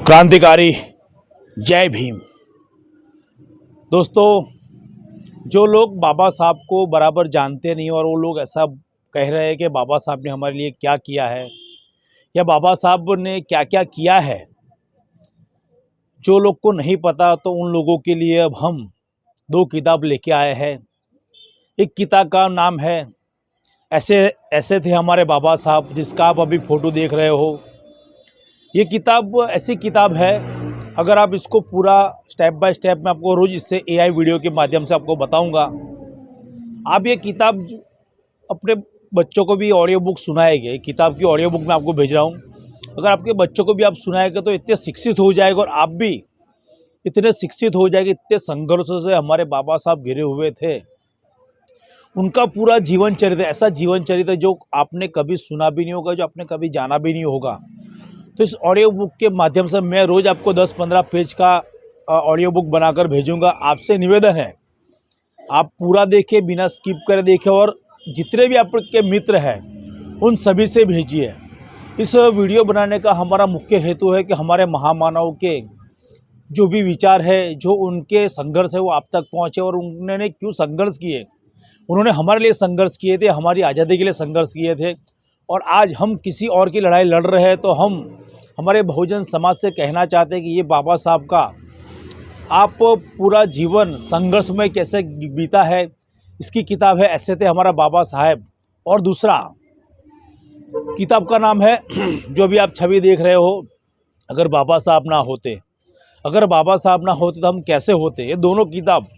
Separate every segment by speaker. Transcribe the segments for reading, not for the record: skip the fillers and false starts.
Speaker 1: क्रांतिकारी जय भीम। दोस्तों, जो लोग बाबा साहब को बराबर जानते नहीं और वो लोग ऐसा कह रहे हैं कि बाबा साहब ने हमारे लिए क्या किया है या बाबा साहब ने क्या क्या किया है, जो लोग को नहीं पता तो उन लोगों के लिए अब हम दो किताब लेके आए हैं। एक किताब का नाम है ऐसे ऐसे थे हमारे बाबा साहब, जिसका आप अभी फ़ोटो देख रहे हो। ये किताब ऐसी किताब है, अगर आप इसको पूरा स्टेप बाय स्टेप मैं आपको रोज़ इससे एआई वीडियो के माध्यम से आपको बताऊंगा। आप ये किताब अपने बच्चों को भी ऑडियो बुक सुनाएंगे। किताब की ऑडियो बुक मैं आपको भेज रहा हूँ। अगर आपके बच्चों को भी आप सुनाएंगे तो इतने शिक्षित हो जाएगा और आप भी इतने शिक्षित हो जाएंगे। इतने संघर्षों से हमारे बाबा साहब घिरे हुए थे, उनका पूरा जीवन चरित्र, ऐसा जीवन चरित्र जो आपने कभी सुना भी नहीं होगा, जो आपने कभी जाना भी नहीं होगा। तो इस ऑडियो बुक के माध्यम से मैं रोज़ आपको 10-15 पेज का ऑडियो बुक बनाकर भेजूंगा। आपसे निवेदन है, आप पूरा देखें, बिना स्किप करे देखें और जितने भी आपके मित्र हैं उन सभी से भेजिए। इस वीडियो बनाने का हमारा मुख्य हेतु है कि हमारे महामानव के जो भी विचार है, जो उनके संघर्ष है, वो आप तक पहुँचे और उन्होंने क्यों संघर्ष किए। उन्होंने हमारे लिए संघर्ष किए थे, हमारी आज़ादी के लिए संघर्ष किए थे। और आज हम किसी और की लड़ाई लड़ रहे हैं तो हम हमारे बहुजन समाज से कहना चाहते हैं कि ये बाबा साहब का आप पूरा जीवन संघर्ष में कैसे बीता है, इसकी किताब है ऐसे थे हमारा बाबा साहब। और दूसरा किताब का नाम है जो भी आप छवि देख रहे हो, अगर बाबा साहब ना होते, अगर बाबा साहब ना होते तो हम कैसे होते। ये दोनों किताब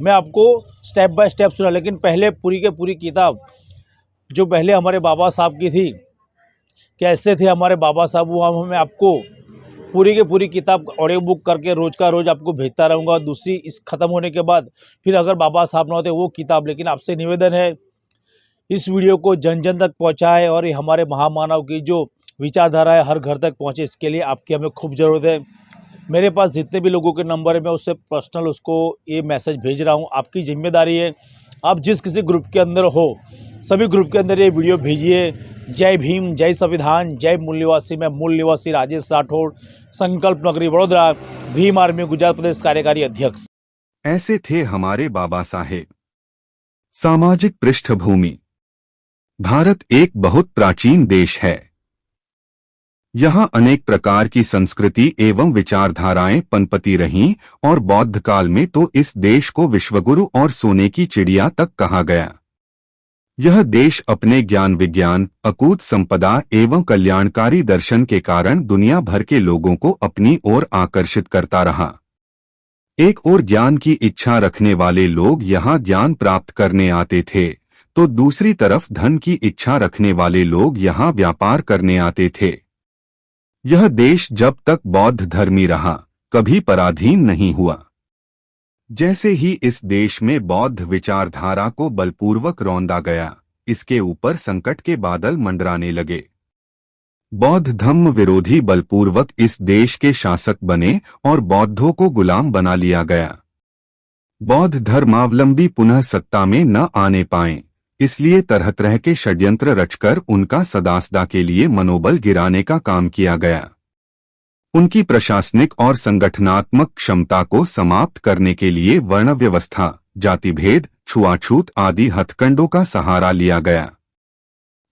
Speaker 1: मैं आपको स्टेप बाय स्टेप सुना, लेकिन पहले पूरी के पूरी किताब जो पहले हमारे बाबा साहब की थी, कैसे थे हमारे बाबा साहब, वो मैं आपको पूरी के पूरी किताब ऑडियो बुक करके रोज़ का रोज़ आपको भेजता रहूँगा। दूसरी इस ख़त्म होने के बाद फिर अगर बाबा साहब ना होते वो किताब। लेकिन आपसे निवेदन है, इस वीडियो को जन जन तक पहुँचाए और ये हमारे महामानव की जो विचारधारा है हर घर तक पहुँचे। इसके लिए आपकी हमें खूब ज़रूरत है। मेरे पास जितने भी लोगों के नंबर है मैं उससे पर्सनल उसको ये मैसेज भेज रहा हूँ। आपकी जिम्मेदारी है, आप जिस किसी ग्रुप के अंदर हो सभी ग्रुप के अंदर ये वीडियो भेजिए। जय भीम, जय संविधान, जय मूल निवासी। मैं मूल निवासी राजेश राठौड़, संकल्प नगरी वडोदरा, भीम आर्मी गुजरात प्रदेश कार्यकारी अध्यक्ष।
Speaker 2: ऐसे थे हमारे बाबा साहेब। सामाजिक पृष्ठभूमि। भारत एक बहुत प्राचीन देश है। यहाँ अनेक प्रकार की संस्कृति एवं विचारधाराएं पनपती रहीं और बौद्ध काल में तो इस देश को विश्वगुरु और सोने की चिड़िया तक कहा गया। यह देश अपने ज्ञान विज्ञान, अकूत संपदा एवं कल्याणकारी दर्शन के कारण दुनिया भर के लोगों को अपनी ओर आकर्षित करता रहा। एक ओर ज्ञान की इच्छा रखने वाले लोग यहाँ ज्ञान प्राप्त करने आते थे, तो दूसरी तरफ धन की इच्छा रखने वाले लोग यहाँ व्यापार करने आते थे। यह देश जब तक बौद्ध धर्मी रहा, कभी पराधीन नहीं हुआ। जैसे ही इस देश में बौद्ध विचारधारा को बलपूर्वक रौंदा गया, इसके ऊपर संकट के बादल मंडराने लगे। बौद्ध धम्म विरोधी बलपूर्वक इस देश के शासक बने और बौद्धों को गुलाम बना लिया गया। बौद्ध धर्मावलंबी पुनः सत्ता में न आने पाए, इसलिए तरह तरह के षड्यंत्र रचकर उनका सदासदा के लिए मनोबल गिराने का काम किया गया। उनकी प्रशासनिक और संगठनात्मक क्षमता को समाप्त करने के लिए वर्ण व्यवस्था, जाति भेद, छुआछूत आदि हथकंडों का सहारा लिया गया।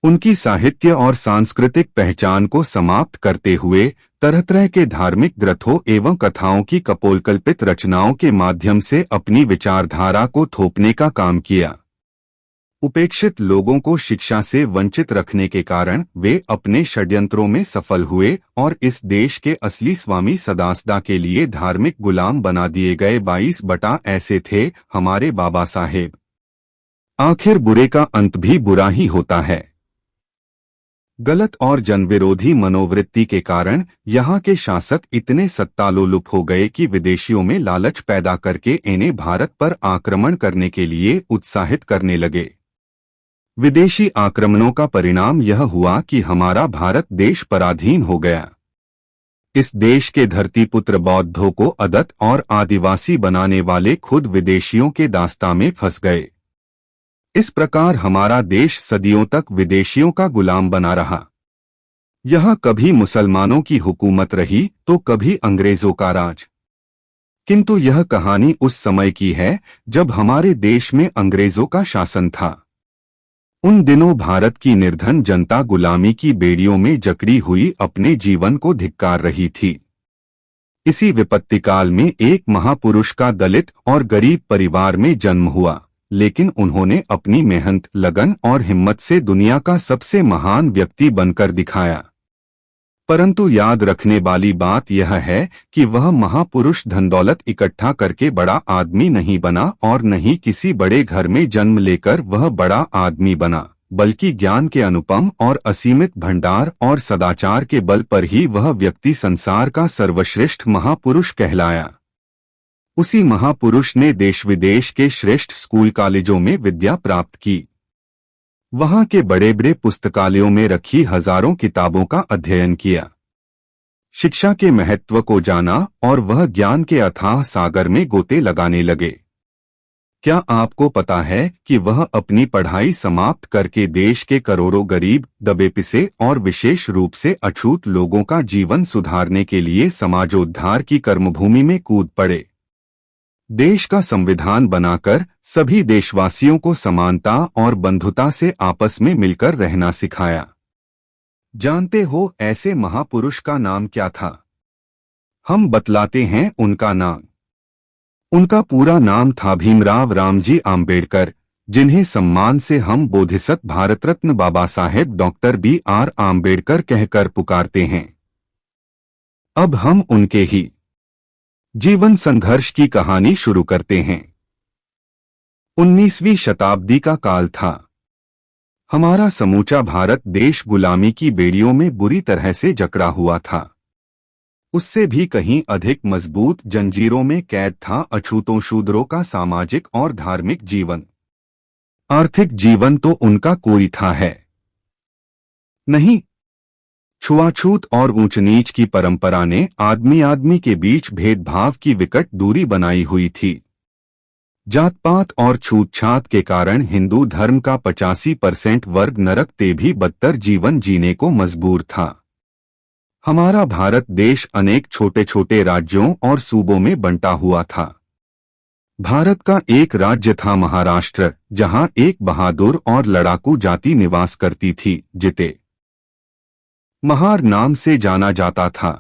Speaker 2: उनकी साहित्य और सांस्कृतिक पहचान को समाप्त करते हुए तरह तरह के धार्मिक ग्रंथों एवं कथाओं की कपोलकल्पित रचनाओं के माध्यम से अपनी विचारधारा को थोपने का काम किया। उपेक्षित लोगों को शिक्षा से वंचित रखने के कारण वे अपने षड्यंत्रों में सफल हुए और इस देश के असली स्वामी सदासदा के लिए धार्मिक गुलाम बना दिए गए। 22 बटा ऐसे थे हमारे बाबा साहेब। आखिर बुरे का अंत भी बुरा ही होता है। गलत और जनविरोधी मनोवृत्ति के कारण यहाँ के शासक इतने सत्तालोलुप हो गए कि विदेशियों में लालच पैदा करके इन्हें भारत पर आक्रमण करने के लिए उत्साहित करने लगे। विदेशी आक्रमणों का परिणाम यह हुआ कि हमारा भारत देश पराधीन हो गया। इस देश के धरतीपुत्र बौद्धों को अदत्त और आदिवासी बनाने वाले खुद विदेशियों के दास्ता में फंस गए। इस प्रकार हमारा देश सदियों तक विदेशियों का गुलाम बना रहा। यहाँ कभी मुसलमानों की हुकूमत रही तो कभी अंग्रेजों का राज। किंतु यह कहानी उस समय की है जब हमारे देश में अंग्रेजों का शासन था। उन दिनों भारत की निर्धन जनता गुलामी की बेड़ियों में जकड़ी हुई अपने जीवन को धिक्कार रही थी। इसी विपत्ति काल में एक महापुरुष का दलित और गरीब परिवार में जन्म हुआ, लेकिन उन्होंने अपनी मेहनत, लगन और हिम्मत से दुनिया का सबसे महान व्यक्ति बनकर दिखाया। परंतु याद रखने वाली बात यह है कि वह महापुरुष धन दौलत इकट्ठा करके बड़ा आदमी नहीं बना और न ही किसी बड़े घर में जन्म लेकर वह बड़ा आदमी बना, बल्कि ज्ञान के अनुपम और असीमित भंडार और सदाचार के बल पर ही वह व्यक्ति संसार का सर्वश्रेष्ठ महापुरुष कहलाया। उसी महापुरुष ने देश विदेश के श्रेष्ठ स्कूल कॉलेजों में विद्या प्राप्त की। वहां के बड़े बड़े पुस्तकालयों में रखी हजारों किताबों का अध्ययन किया, शिक्षा के महत्व को जाना और वह ज्ञान के अथाह सागर में गोते लगाने लगे। क्या आपको पता है कि वह अपनी पढ़ाई समाप्त करके देश के करोड़ों गरीब, दबे पिसे और विशेष रूप से अछूत लोगों का जीवन सुधारने के लिए समाजोद्धार की कर्मभूमि में कूद पड़े। देश का संविधान बनाकर सभी देशवासियों को समानता और बंधुता से आपस में मिलकर रहना सिखाया। जानते हो ऐसे महापुरुष का नाम क्या था? हम बतलाते हैं उनका नाम। उनका पूरा नाम था भीमराव रामजी आम्बेडकर, जिन्हें सम्मान से हम बोधिसत्व भारत रत्न बाबा साहेब डॉक्टर B.R. आम्बेडकर कहकर पुकारते हैं। अब हम उनके ही जीवन संघर्ष की कहानी शुरू करते हैं। 19वीं शताब्दी का काल था। हमारा समूचा भारत देश गुलामी की बेड़ियों में बुरी तरह से जकड़ा हुआ था। उससे भी कहीं अधिक मजबूत जंजीरों में कैद था अछूतों शूद्रों का सामाजिक और धार्मिक जीवन। आर्थिक जीवन तो उनका कोई था है नहीं। छुआछूत और ऊंच नीच की परंपरा ने आदमी आदमी के बीच भेदभाव की विकट दूरी बनाई हुई थी। जात पात और छूतछात के कारण हिंदू धर्म का 85% वर्ग नरक ते भी बदतर जीवन जीने को मजबूर था। हमारा भारत देश अनेक छोटे छोटे राज्यों और सूबों में बंटा हुआ था। भारत का एक राज्य था महाराष्ट्र, जहां एक बहादुर और लड़ाकू जाति निवास करती थी, जिसे महार नाम से जाना जाता था।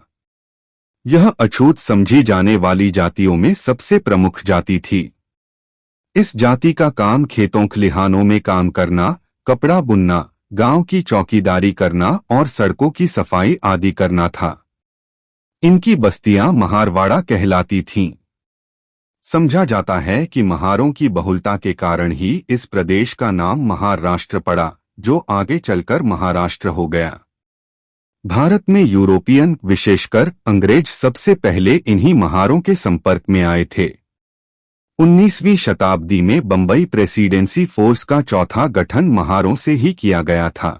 Speaker 2: यह अछूत समझी जाने वाली जातियों में सबसे प्रमुख जाति थी। इस जाति का काम खेतों खलिहानों में काम करना, कपड़ा बुनना, गांव की चौकीदारी करना और सड़कों की सफाई आदि करना था। इनकी बस्तियां महारवाड़ा कहलाती थीं। समझा जाता है कि महारों की बहुलता के कारण ही इस प्रदेश का नाम महाराष्ट्र पड़ा, जो आगे चलकर महाराष्ट्र हो गया। भारत में यूरोपियन, विशेषकर अंग्रेज, सबसे पहले इन्हीं महारों के संपर्क में आए थे। 19वीं शताब्दी में बंबई प्रेसिडेंसी फोर्स का चौथा गठन महारों से ही किया गया था,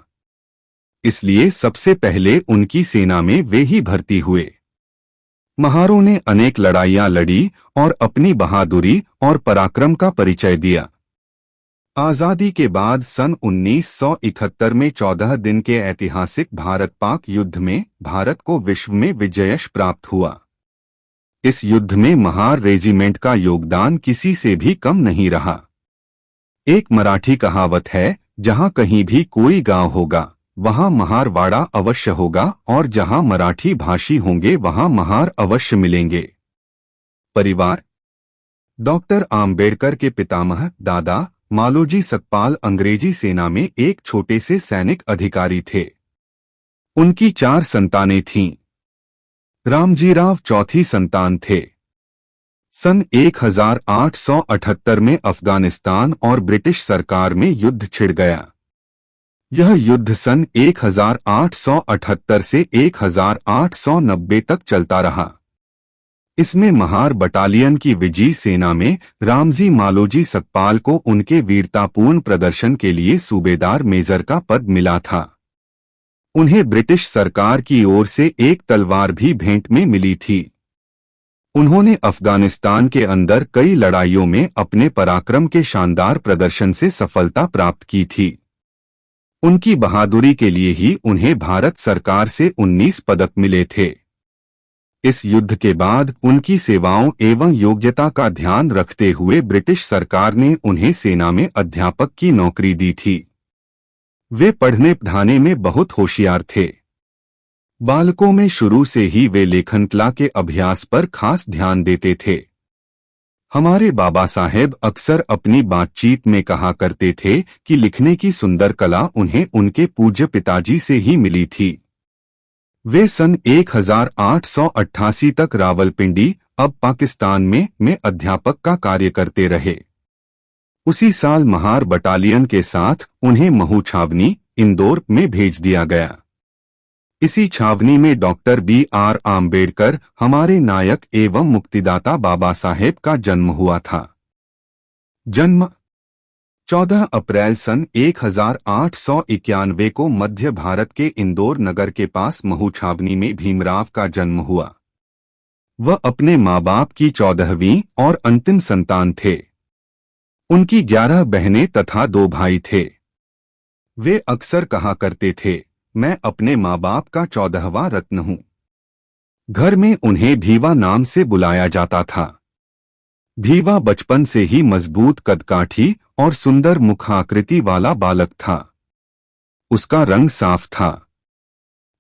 Speaker 2: इसलिए सबसे पहले उनकी सेना में वे ही भर्ती हुए। महारों ने अनेक लड़ाइयां लड़ी और अपनी बहादुरी और पराक्रम का परिचय दिया। आजादी के बाद सन 1971 में 14 दिन के ऐतिहासिक भारत-पाक युद्ध में भारत को विश्व में विजयश प्राप्त हुआ। इस युद्ध में महार रेजिमेंट का योगदान किसी से भी कम नहीं रहा। एक मराठी कहावत है, जहां कहीं भी कोई गांव होगा वहां महारवाड़ा अवश्य होगा, और जहां मराठी भाषी होंगे वहां महार अवश्य मिलेंगे। परिवार। डॉक्टर आम्बेडकर के पितामह दादा मालोजी सतपाल अंग्रेजी सेना में एक छोटे से सैनिक अधिकारी थे। उनकी 4 संतानें थीं। रामजीराव चौथी संतान थे। सन 1878 में अफगानिस्तान और ब्रिटिश सरकार में युद्ध छिड़ गया। यह युद्ध सन 1878 से 1890 तक चलता रहा। इसमें महार बटालियन की विजय सेना में रामजी मालोजी सतपाल को उनके वीरतापूर्ण प्रदर्शन के लिए सूबेदार मेजर का पद मिला था। उन्हें ब्रिटिश सरकार की ओर से एक तलवार भी भेंट में मिली थी। उन्होंने अफगानिस्तान के अंदर कई लड़ाइयों में अपने पराक्रम के शानदार प्रदर्शन से सफलता प्राप्त की थी। उनकी बहादुरी के लिए ही उन्हें भारत सरकार से 19 पदक मिले थे। इस युद्ध के बाद उनकी सेवाओं एवं योग्यता का ध्यान रखते हुए ब्रिटिश सरकार ने उन्हें सेना में अध्यापक की नौकरी दी थी। वे पढ़ने पढ़ाने में बहुत होशियार थे। बालकों में शुरू से ही वे लेखन कला के अभ्यास पर खास ध्यान देते थे। हमारे बाबा साहेब अक्सर अपनी बातचीत में कहा करते थे कि लिखने की सुंदर कला उन्हें उनके पूज्य पिताजी से ही मिली थी। वे सन 1888 तक रावलपिंडी, अब पाकिस्तान में अध्यापक का कार्य करते रहे। उसी साल महार बटालियन के साथ उन्हें महू छावनी, इंदौर में भेज दिया गया। इसी छावनी में डॉक्टर B.R. आम्बेडकर, हमारे नायक एवं मुक्तिदाता बाबा साहेब का जन्म हुआ था। जन्म 14 अप्रैल सन 1891 को मध्य भारत के इंदौर नगर के पास महू छावनी में भीमराव का जन्म हुआ। वह अपने माँ बाप की 14वीं और अंतिम संतान थे। उनकी 11 बहनें तथा 2 भाई थे। वे अक्सर कहा करते थे, मैं अपने माँ बाप का 14वां रत्न हूँ। घर में उन्हें भीवा नाम से बुलाया जाता था। भीवा बचपन से ही मजबूत कदकाठी और सुंदर मुखाकृति वाला बालक था। उसका रंग साफ था।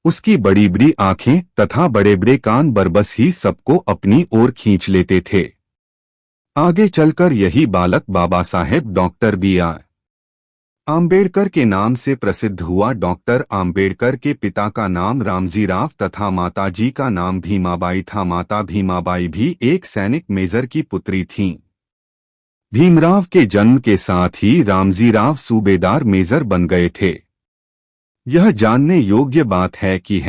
Speaker 2: उसकी बड़ी बड़ी आंखें तथा बड़े बड़े कान बरबस ही सबको अपनी ओर खींच लेते थे। आगे चलकर यही बालक बाबा साहेब डॉक्टर B.R. आम्बेडकर के नाम से प्रसिद्ध हुआ। डॉक्टर आम्बेडकर के पिता का नाम रामजीराव तथा माताजी का नाम भीमाबाई था। माता भीमाबाई भी एक सैनिक मेजर की पुत्री थीं। भीमराव के जन्म के साथ ही रामजीराव सूबेदार मेजर बन गए थे। यह जानने योग्य बात है कि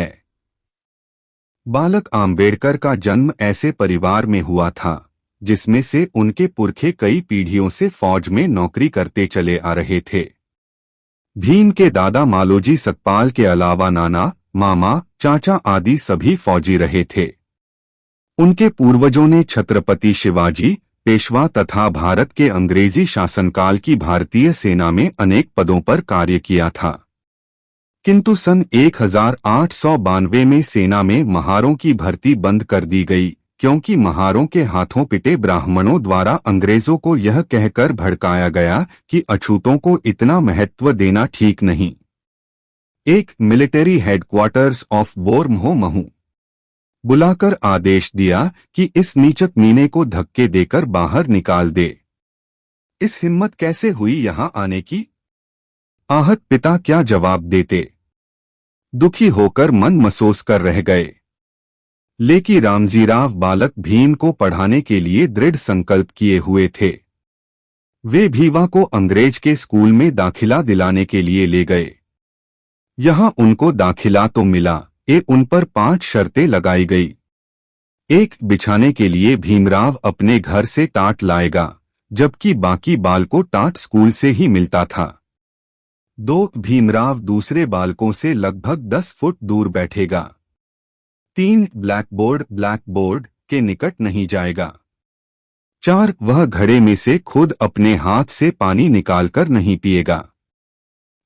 Speaker 2: बालक आम्बेडकर का जन्म ऐसे परिवार में हुआ था जिसमें से उनके पुरखे कई पीढ़ियों से फौज में नौकरी करते चले आ रहे थे। भीम के दादा मालोजी सकपाल के अलावा नाना, मामा, चाचा आदि सभी फौजी रहे थे। उनके पूर्वजों ने छत्रपति शिवाजी, पेशवा तथा भारत के अंग्रेजी शासनकाल की भारतीय सेना में अनेक पदों पर कार्य किया था। किंतु सन 1892 में सेना में महारों की भर्ती बंद कर दी गई, क्योंकि महारों के हाथों पिटे ब्राह्मणों द्वारा अंग्रेजों को यह कहकर भड़काया गया कि अछूतों को इतना महत्व देना ठीक नहीं। एक मिलिट्री हेडक्वार्टर्स ऑफ बोरमहो महू बुलाकर आदेश दिया कि इस नीचक मीने को धक्के देकर बाहर निकाल दे। इस हिम्मत कैसे हुई यहां आने की? आहत पिता क्या जवाब देते? दुखी होकर मन मसोस कर रह गए। लेकिन रामजीराव बालक भीम को पढ़ाने के लिए दृढ़ संकल्प किए हुए थे। वे भीवा को अंग्रेज के स्कूल में दाखिला दिलाने के लिए ले गए। यहां उनको दाखिला तो मिला, उन पर 5 शर्तें लगाई गई। 1. बिछाने के लिए भीमराव अपने घर से टाट लाएगा, जबकि बाकी बाल को टाट स्कूल से ही मिलता था। 2. भीमराव दूसरे बालकों से लगभग 10 फुट दूर बैठेगा। 3. ब्लैकबोर्ड के निकट नहीं जाएगा। 4. वह घड़े में से खुद अपने हाथ से पानी निकालकर नहीं पिएगा।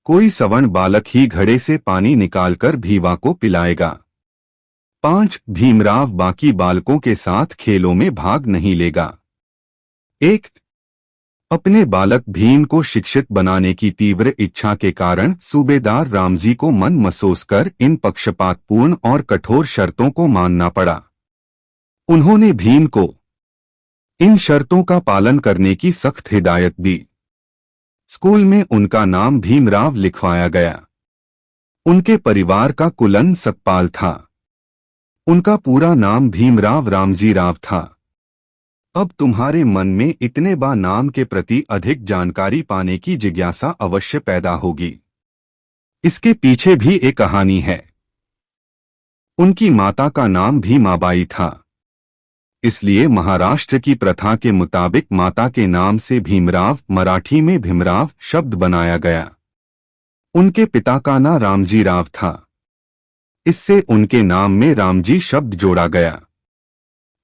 Speaker 2: कोई सवर्ण बालक ही घड़े से पानी निकालकर भीवा को पिलाएगा। 5. भीमराव बाकी बालकों के साथ खेलों में भाग नहीं लेगा। 1. अपने बालक भीम को शिक्षित बनाने की तीव्र इच्छा के कारण सूबेदार रामजी को मन मसोस कर इन पक्षपातपूर्ण और कठोर शर्तों को मानना पड़ा। उन्होंने भीम को इन शर्तों का पालन करने की सख्त हिदायत दी। स्कूल में उनका नाम भीमराव लिखवाया गया। उनके परिवार का कुलन सकपाल था। उनका पूरा नाम भीमराव रामजीराव था। अब तुम्हारे मन में इतने बा नाम के प्रति अधिक जानकारी पाने की जिज्ञासा अवश्य पैदा होगी। इसके पीछे भी एक कहानी है। उनकी माता का नाम भीमाबाई था, इसलिए महाराष्ट्र की प्रथा के मुताबिक माता के नाम से भीमराव, मराठी में भीमराव शब्द बनाया गया। उनके पिता का नाम रामजीराव था, इससे उनके नाम में रामजी शब्द जोड़ा गया,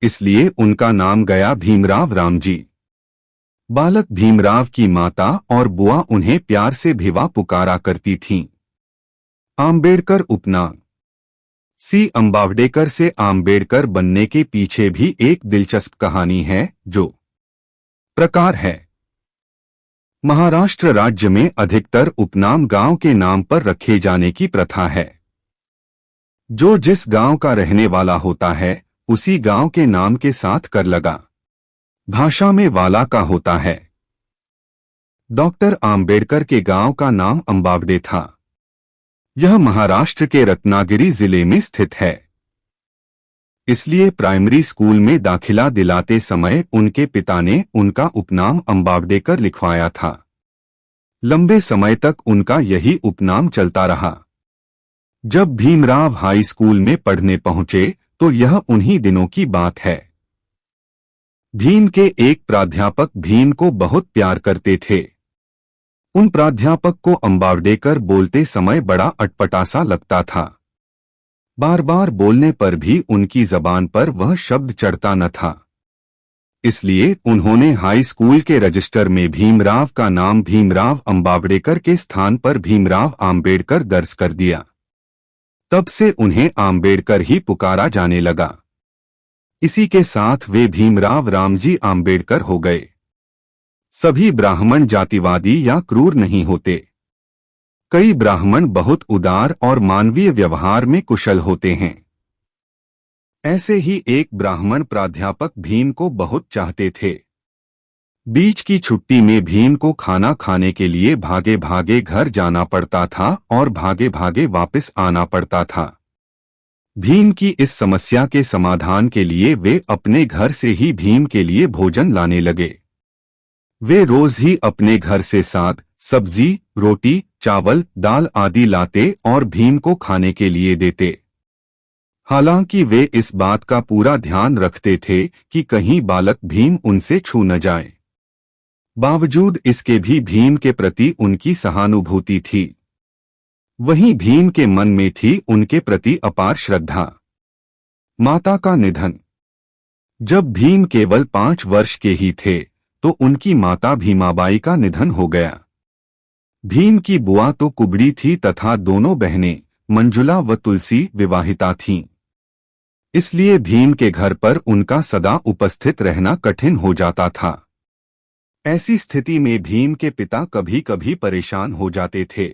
Speaker 2: इसलिए उनका नाम गया भीमराव रामजी। बालक भीमराव की माता और बुआ उन्हें प्यार से भिवा पुकारा करती थीं। आम्बेडकर उपनाम। सी अम्बावडेकर से आम्बेडकर बनने के पीछे भी एक दिलचस्प कहानी है, जो प्रकार है। महाराष्ट्र राज्य में अधिकतर उपनाम गांव के नाम पर रखे जाने की प्रथा है। जो जिस गांव का रहने वाला होता है, उसी गांव के नाम के साथ कर लगा भाषा में वाला का होता है। डॉक्टर आम्बेडकर के गांव का नाम अम्बावडे था। यह महाराष्ट्र के रत्नागिरी जिले में स्थित है। इसलिए प्राइमरी स्कूल में दाखिला दिलाते समय उनके पिता ने उनका उपनाम अम्बावडेकर लिखवाया था। लंबे समय तक उनका यही उपनाम चलता रहा। जब भीमराव हाई स्कूल में पढ़ने पहुंचे तो यह उन्हीं दिनों की बात है। भीम के एक प्राध्यापक भीम को बहुत प्यार करते थे। उन प्राध्यापक को अम्बावडेकर बोलते समय बड़ा अटपटा लगता था। बार बार बोलने पर भी उनकी जबान पर वह शब्द चढ़ता न था। इसलिए उन्होंने हाई स्कूल के रजिस्टर में भीमराव का नाम भीमराव अम्बावडेकर के स्थान पर भीमराव आम्बेडकर दर्ज कर दिया। तब से उन्हें आम्बेडकर ही पुकारा जाने लगा। इसी के साथ वे भीमराव रामजी आम्बेडकर हो गए। सभी ब्राह्मण जातिवादी या क्रूर नहीं होते। कई ब्राह्मण बहुत उदार और मानवीय व्यवहार में कुशल होते हैं। ऐसे ही एक ब्राह्मण प्राध्यापक भीम को बहुत चाहते थे। बीच की छुट्टी में भीम को खाना खाने के लिए भागे भागे घर जाना पड़ता था और भागे भागे वापस आना पड़ता था। भीम की इस समस्या के समाधान के लिए वे अपने घर से ही भीम के लिए भोजन लाने लगे। वे रोज ही अपने घर से साग, सब्जी, रोटी, चावल, दाल आदि लाते और भीम को खाने के लिए देते। हालांकि वे इस बात का पूरा ध्यान रखते थे कि कहीं बालक भीम उनसे छू न जाए। बावजूद इसके भी भीम के प्रति उनकी सहानुभूति थी। वहीं भीम के मन में थी उनके प्रति अपार श्रद्धा। माता का निधन। जब भीम केवल 5 वर्ष के ही थे तो उनकी माता भीमाबाई का निधन हो गया। भीम की बुआ तो कुबड़ी थी तथा दोनों बहनें मंजुला व तुलसी विवाहिता थीं। इसलिए भीम के घर पर उनका सदा उपस्थित रहना कठिन हो जाता था। ऐसी स्थिति में भीम के पिता कभी कभी परेशान हो जाते थे।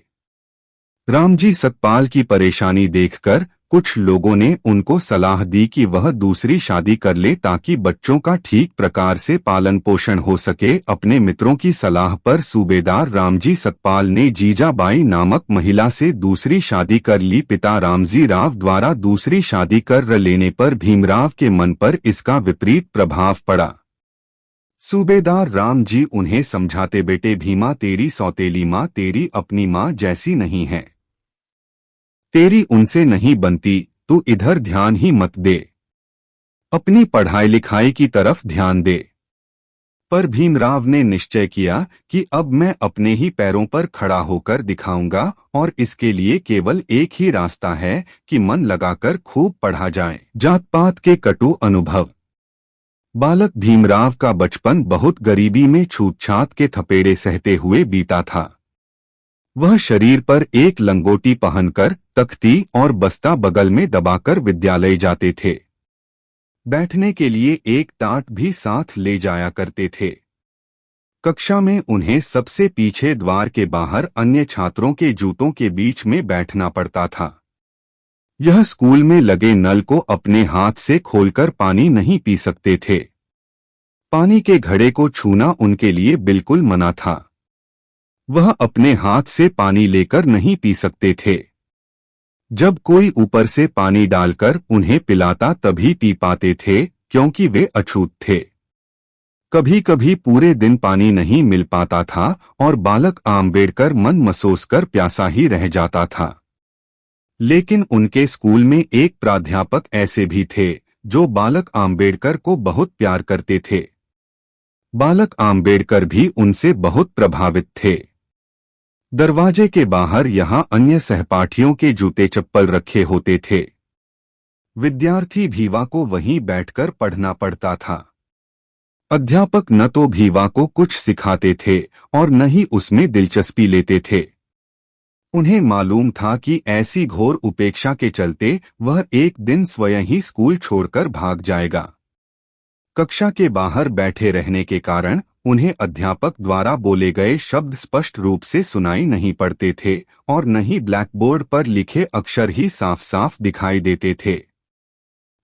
Speaker 2: रामजी सतपाल की परेशानी देखकर कुछ लोगों ने उनको सलाह दी कि वह दूसरी शादी कर ले ताकि बच्चों का ठीक प्रकार से पालन पोषण हो सके। अपने मित्रों की सलाह पर सूबेदार रामजी सतपाल ने जीजाबाई नामक महिला से दूसरी शादी कर ली। पिता रामजी राव द्वारा दूसरी शादी कर लेने पर भीमराव के मन पर इसका विपरीत प्रभाव पड़ा। सूबेदार राम जी उन्हें समझाते, बेटे भीमा, तेरी सौतेली माँ तेरी अपनी माँ जैसी नहीं है। तेरी उनसे नहीं बनती, तू इधर ध्यान ही मत दे, अपनी पढ़ाई लिखाई की तरफ ध्यान दे। पर भीमराव ने निश्चय किया कि अब मैं अपने ही पैरों पर खड़ा होकर दिखाऊंगा और इसके लिए केवल एक ही रास्ता है कि मन लगाकर खूब पढ़ा जाए। जात पात के कटु अनुभव। बालक भीमराव का बचपन बहुत गरीबी में छूतछात के थपेड़े सहते हुए बीता था। वह शरीर पर एक लंगोटी पहनकर तख्ती और बस्ता बगल में दबाकर विद्यालय जाते थे। बैठने के लिए एक टाट भी साथ ले जाया करते थे। कक्षा में उन्हें सबसे पीछे द्वार के बाहर अन्य छात्रों के जूतों के बीच में बैठना पड़ता था। यह स्कूल में लगे नल को अपने हाथ से खोलकर पानी नहीं पी सकते थे। पानी के घड़े को छूना उनके लिए बिल्कुल मना था। वह अपने हाथ से पानी लेकर नहीं पी सकते थे। जब कोई ऊपर से पानी डालकर उन्हें पिलाता तभी पी पाते थे, क्योंकि वे अछूत थे। कभी कभी पूरे दिन पानी नहीं मिल पाता था और बालक आम्बेडकर मन मसोस कर प्यासा ही रह जाता था। लेकिन उनके स्कूल में एक प्राध्यापक ऐसे भी थे जो बालक आम्बेडकर को बहुत प्यार करते थे। बालक आम्बेडकर भी उनसे बहुत प्रभावित थे। दरवाजे के बाहर यहाँ अन्य सहपाठियों के जूते चप्पल रखे होते थे। विद्यार्थी भीवा को वहीं बैठकर पढ़ना पड़ता था। अध्यापक न तो भीवा को कुछ सिखाते थे और न ही उसमें दिलचस्पी लेते थे। उन्हें मालूम था कि ऐसी घोर उपेक्षा के चलते वह एक दिन स्वयं ही स्कूल छोड़कर भाग जाएगा। कक्षा के बाहर बैठे रहने के कारण उन्हें अध्यापक द्वारा बोले गए शब्द स्पष्ट रूप से सुनाई नहीं पड़ते थे और न ही ब्लैकबोर्ड पर लिखे अक्षर ही साफ साफ दिखाई देते थे।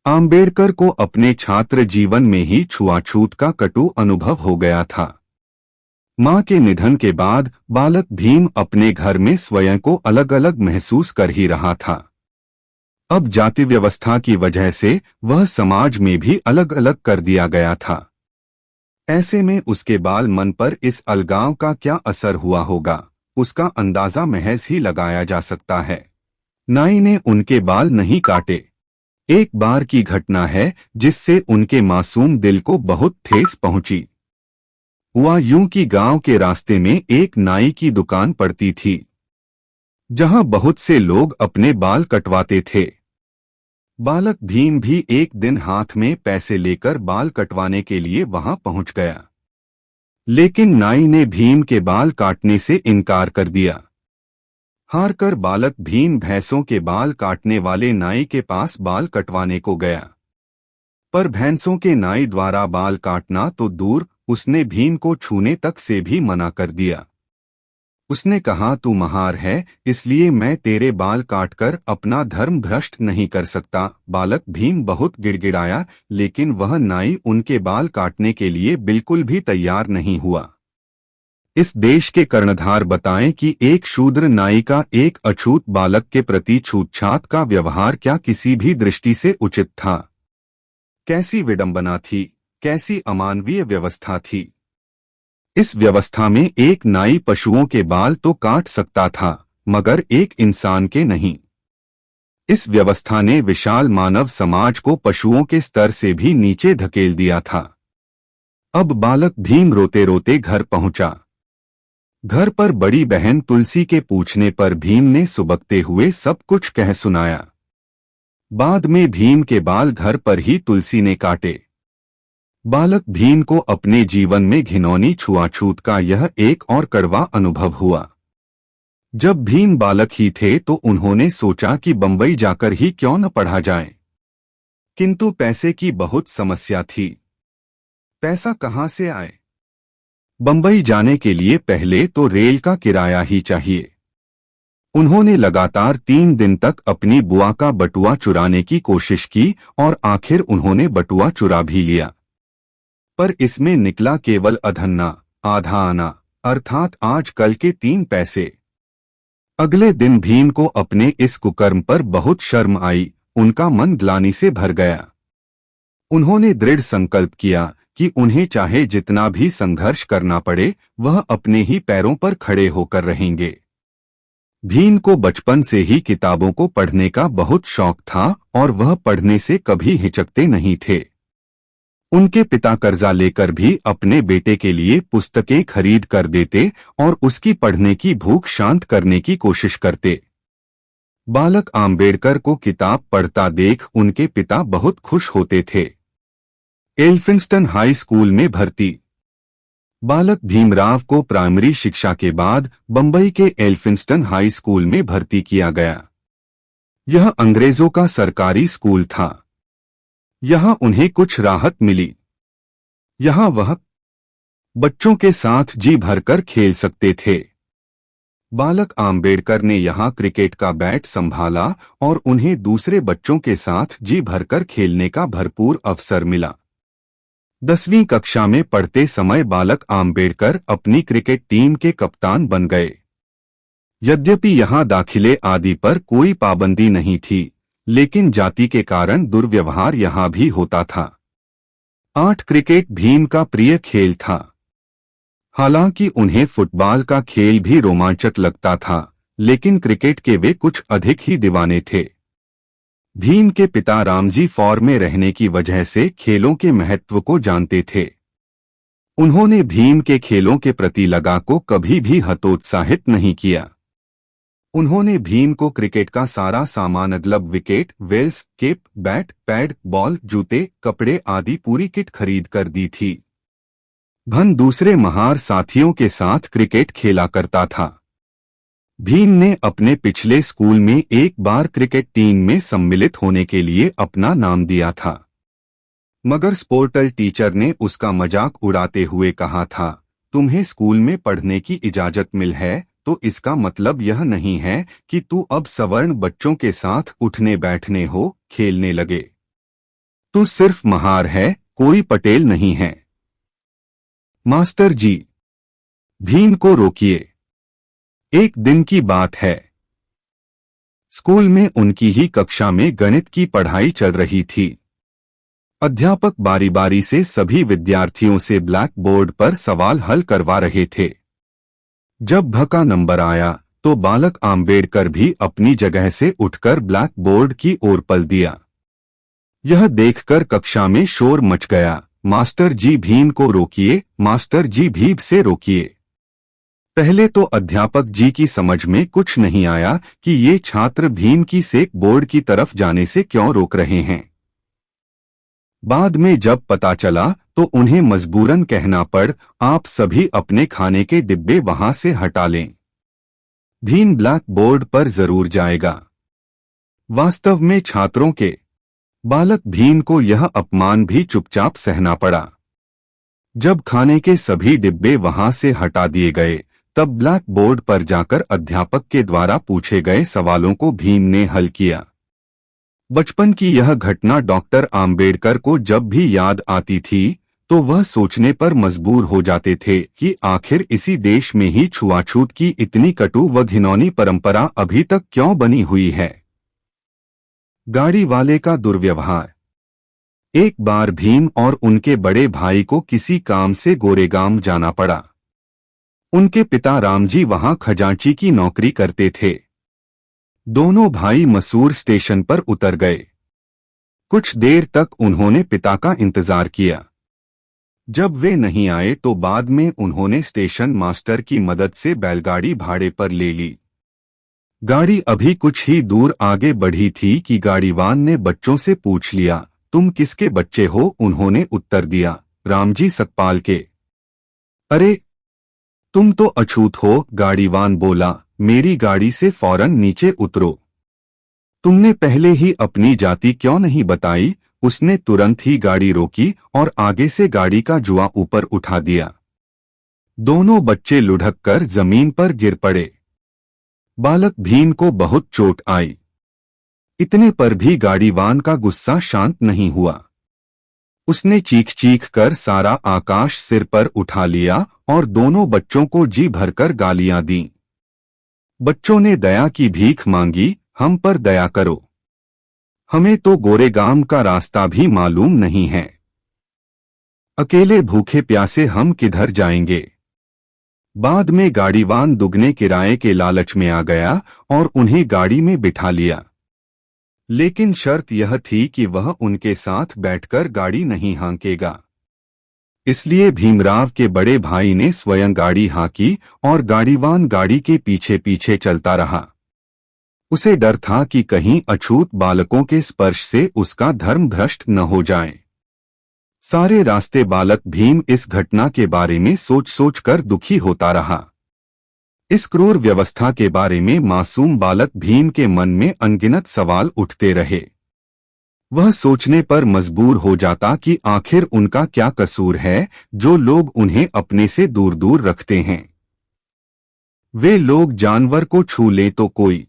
Speaker 2: आम्बेडकर को अपने छात्र जीवन में ही छुआछूत का कटु अनुभव हो गया था। मां के निधन के बाद बालक भीम अपने घर में स्वयं को अलग अलग महसूस कर ही रहा था। अब जाति व्यवस्था की वजह से वह समाज में भी अलग अलग कर दिया गया था। ऐसे में उसके बाल मन पर इस अलगाव का क्या असर हुआ होगा, उसका अंदाजा महज ही लगाया जा सकता है। नाई ने उनके बाल नहीं काटे। एक बार की घटना है जिससे उनके मासूम दिल को बहुत ठेस पहुंची। हुआ यूं कि गांव के रास्ते में एक नाई की दुकान पड़ती थी, जहां बहुत से लोग अपने बाल कटवाते थे। बालक भीम भी एक दिन हाथ में पैसे लेकर बाल कटवाने के लिए वहां पहुंच गया, लेकिन नाई ने भीम के बाल काटने से इनकार कर दिया। हार कर बालक भीम भैंसों के बाल काटने वाले नाई के पास बाल कटवाने को गया, पर भैंसों के नाई द्वारा बाल काटना तो दूर, उसने भीम को छूने तक से भी मना कर दिया। उसने कहा, तू महार है, इसलिए मैं तेरे बाल काटकर अपना धर्म भ्रष्ट नहीं कर सकता। बालक भीम बहुत गिड़गिड़ाया, लेकिन वह नाई उनके बाल काटने के लिए बिल्कुल भी तैयार नहीं हुआ। इस देश के कर्णधार बताएं कि एक शूद्र नाई का एक अछूत बालक के प्रति छूतछात का व्यवहार क्या किसी भी दृष्टि से उचित था? कैसी विडंबना थी, कैसी अमानवीय व्यवस्था थी। इस व्यवस्था में एक नाई पशुओं के बाल तो काट सकता था, मगर एक इंसान के नहीं। इस व्यवस्था ने विशाल मानव समाज को पशुओं के स्तर से भी नीचे धकेल दिया था। अब बालक भीम रोते रोते घर पहुंचा। घर पर बड़ी बहन तुलसी के पूछने पर भीम ने सुबकते हुए सब कुछ कह सुनाया। बाद में भीम के बाल घर पर ही तुलसी ने काटे। बालक भीम को अपने जीवन में घिनौनी छुआछूत का यह एक और कड़वा अनुभव हुआ। जब भीम बालक ही थे तो उन्होंने सोचा कि बंबई जाकर ही क्यों न पढ़ा जाए, किंतु पैसे की बहुत समस्या थी। पैसा कहां से आए? बंबई जाने के लिए पहले तो रेल का किराया ही चाहिए। उन्होंने लगातार 3 दिन तक अपनी बुआ का बटुआ चुराने की कोशिश की और आखिर उन्होंने बटुआ चुरा भी लिया, पर इसमें निकला केवल अधन्ना, आधा आना, अर्थात आज कल के 3 पैसे। अगले दिन भीम को अपने इस कुकर्म पर बहुत शर्म आई, उनका मन ग्लानि से भर गया। उन्होंने दृढ़ संकल्प किया कि उन्हें चाहे जितना भी संघर्ष करना पड़े, वह अपने ही पैरों पर खड़े होकर रहेंगे। भीम को बचपन से ही किताबों को पढ़ने का बहुत शौक था और वह पढ़ने से कभी हिचकते नहीं थे। उनके पिता कर्जा लेकर भी अपने बेटे के लिए पुस्तकें खरीद कर देते और उसकी पढ़ने की भूख शांत करने की कोशिश करते। बालक आम्बेडकर को किताब पढ़ता देख उनके पिता बहुत खुश होते थे। एल्फिंस्टन हाई स्कूल में भर्ती। बालक भीमराव को प्राइमरी शिक्षा के बाद बंबई के एल्फिंस्टन हाई स्कूल में भर्ती किया गया। यह अंग्रेजों का सरकारी स्कूल था। यहां उन्हें कुछ राहत मिली। यहां वह बच्चों के साथ जी भरकर खेल सकते थे। बालक आम्बेडकर ने यहां क्रिकेट का बैट संभाला और उन्हें दूसरे बच्चों के साथ जी भरकर खेलने का भरपूर अवसर मिला। 10वीं कक्षा में पढ़ते समय बालक आम्बेडकर अपनी क्रिकेट टीम के कप्तान बन गए। यद्यपि यहां दाखिले आदि पर कोई पाबंदी नहीं थी, लेकिन जाति के कारण दुर्व्यवहार यहां भी होता था। 8 क्रिकेट भीम का प्रिय खेल था। हालांकि उन्हें फुटबॉल का खेल भी रोमांचक लगता था, लेकिन क्रिकेट के वे कुछ अधिक ही दीवाने थे। भीम के पिता रामजी फॉर्म में रहने की वजह से खेलों के महत्व को जानते थे। उन्होंने भीम के खेलों के प्रति लगाव को कभी भी हतोत्साहित नहीं किया। उन्होंने भीम को क्रिकेट का सारा सामान मतलब wicket, bails, cap, bat, pad, ball, जूते, कपड़े आदि पूरी किट खरीद कर दी थी। भन दूसरे महार साथियों के साथ क्रिकेट खेला करता था। भीम ने अपने पिछले स्कूल में एक बार क्रिकेट टीम में सम्मिलित होने के लिए अपना नाम दिया था, मगर स्पोर्टल टीचर ने उसका मजाक उड़ाते हुए कहा था, तुम्हें स्कूल में पढ़ने की इजाजत मिल है तो इसका मतलब यह नहीं है कि तू अब सवर्ण बच्चों के साथ उठने बैठने हो, खेलने लगे। तू सिर्फ महार है, कोई पटेल नहीं है। मास्टर जी, भीम को रोकिए। एक दिन की बात है। स्कूल में उनकी ही कक्षा में गणित की पढ़ाई चल रही थी। अध्यापक बारी बारी से सभी विद्यार्थियों से ब्लैक बोर्ड पर सवाल हल करवा रहे थे। जब भ का नंबर आया तो बालक आम्बेडकर भी अपनी जगह से उठकर ब्लैक बोर्ड की ओर पल दिया। यह देखकर कक्षा में शोर मच गया, मास्टर जी भीम को रोकिए, मास्टर जी भीम से रोकिए। पहले तो अध्यापक जी की समझ में कुछ नहीं आया कि ये छात्र भीम की सेक बोर्ड की तरफ जाने से क्यों रोक रहे हैं। बाद में जब पता चला तो उन्हें मजबूरन कहना पड़, आप सभी अपने खाने के डिब्बे वहां से हटा लें। भीम ब्लैक बोर्ड पर जरूर जाएगा। वास्तव में छात्रों के बालक भीम को यह अपमान भी चुपचाप सहना पड़ा। जब खाने के सभी डिब्बे वहां से हटा दिए गए तब ब्लैक बोर्ड पर जाकर अध्यापक के द्वारा पूछे गए सवालों को भीम ने हल किया। बचपन की यह घटना डॉक्टर आम्बेडकर को जब भी याद आती थी तो वह सोचने पर मजबूर हो जाते थे कि आखिर इसी देश में ही छुआछूत की इतनी कटु व घिनौनी परंपरा अभी तक क्यों बनी हुई है। गाड़ी वाले का दुर्व्यवहार। एक बार भीम और उनके बड़े भाई को किसी काम से गोरेगांव जाना पड़ा। उनके पिता रामजी वहां खजांची की नौकरी करते थे। दोनों भाई मसूर स्टेशन पर उतर गए। कुछ देर तक उन्होंने पिता का इंतजार किया। जब वे नहीं आए तो बाद में उन्होंने स्टेशन मास्टर की मदद से बैलगाड़ी भाड़े पर ले ली। गाड़ी अभी कुछ ही दूर आगे बढ़ी थी कि गाड़ीवान ने बच्चों से पूछ लिया, तुम किसके बच्चे हो? उन्होंने उत्तर दिया, रामजी सकपाल के। अरे तुम तो अछूत हो, गाड़ीवान बोला, मेरी गाड़ी से फौरन नीचे उतरो। तुमने पहले ही अपनी जाति क्यों नहीं बताई? उसने तुरंत ही गाड़ी रोकी और आगे से गाड़ी का जुआ ऊपर उठा दिया। दोनों बच्चे लुढ़क कर जमीन पर गिर पड़े। बालक भीम को बहुत चोट आई। इतने पर भी गाड़ीवान का गुस्सा शांत नहीं हुआ। उसने चीख चीख कर सारा आकाश सिर पर उठा लिया और दोनों बच्चों को जी भरकर गालियां दी। बच्चों ने दया की भीख मांगी, हम पर दया करो, हमें तो गोरेगांव का रास्ता भी मालूम नहीं है। अकेले भूखे प्यासे हम किधर जाएंगे? बाद में गाड़ीवान दुगने किराए के लालच में आ गया और उन्हें गाड़ी में बिठा लिया, लेकिन शर्त यह थी कि वह उनके साथ बैठकर गाड़ी नहीं हाँकेगा। इसलिए भीमराव के बड़े भाई ने स्वयं गाड़ी हाँकी और गाड़ीवान गाड़ी के पीछे पीछे चलता रहा। उसे डर था कि कहीं अछूत बालकों के स्पर्श से उसका धर्म भ्रष्ट न हो जाए। सारे रास्ते बालक भीम इस घटना के बारे में सोच सोच कर दुखी होता रहा। इस क्रूर व्यवस्था के बारे में मासूम बालक भीम के मन में अनगिनत सवाल उठते रहे। वह सोचने पर मजबूर हो जाता कि आखिर उनका क्या कसूर है जो लोग उन्हें अपने से दूर दूर रखते हैं। वे लोग जानवर को छू लें तो कोई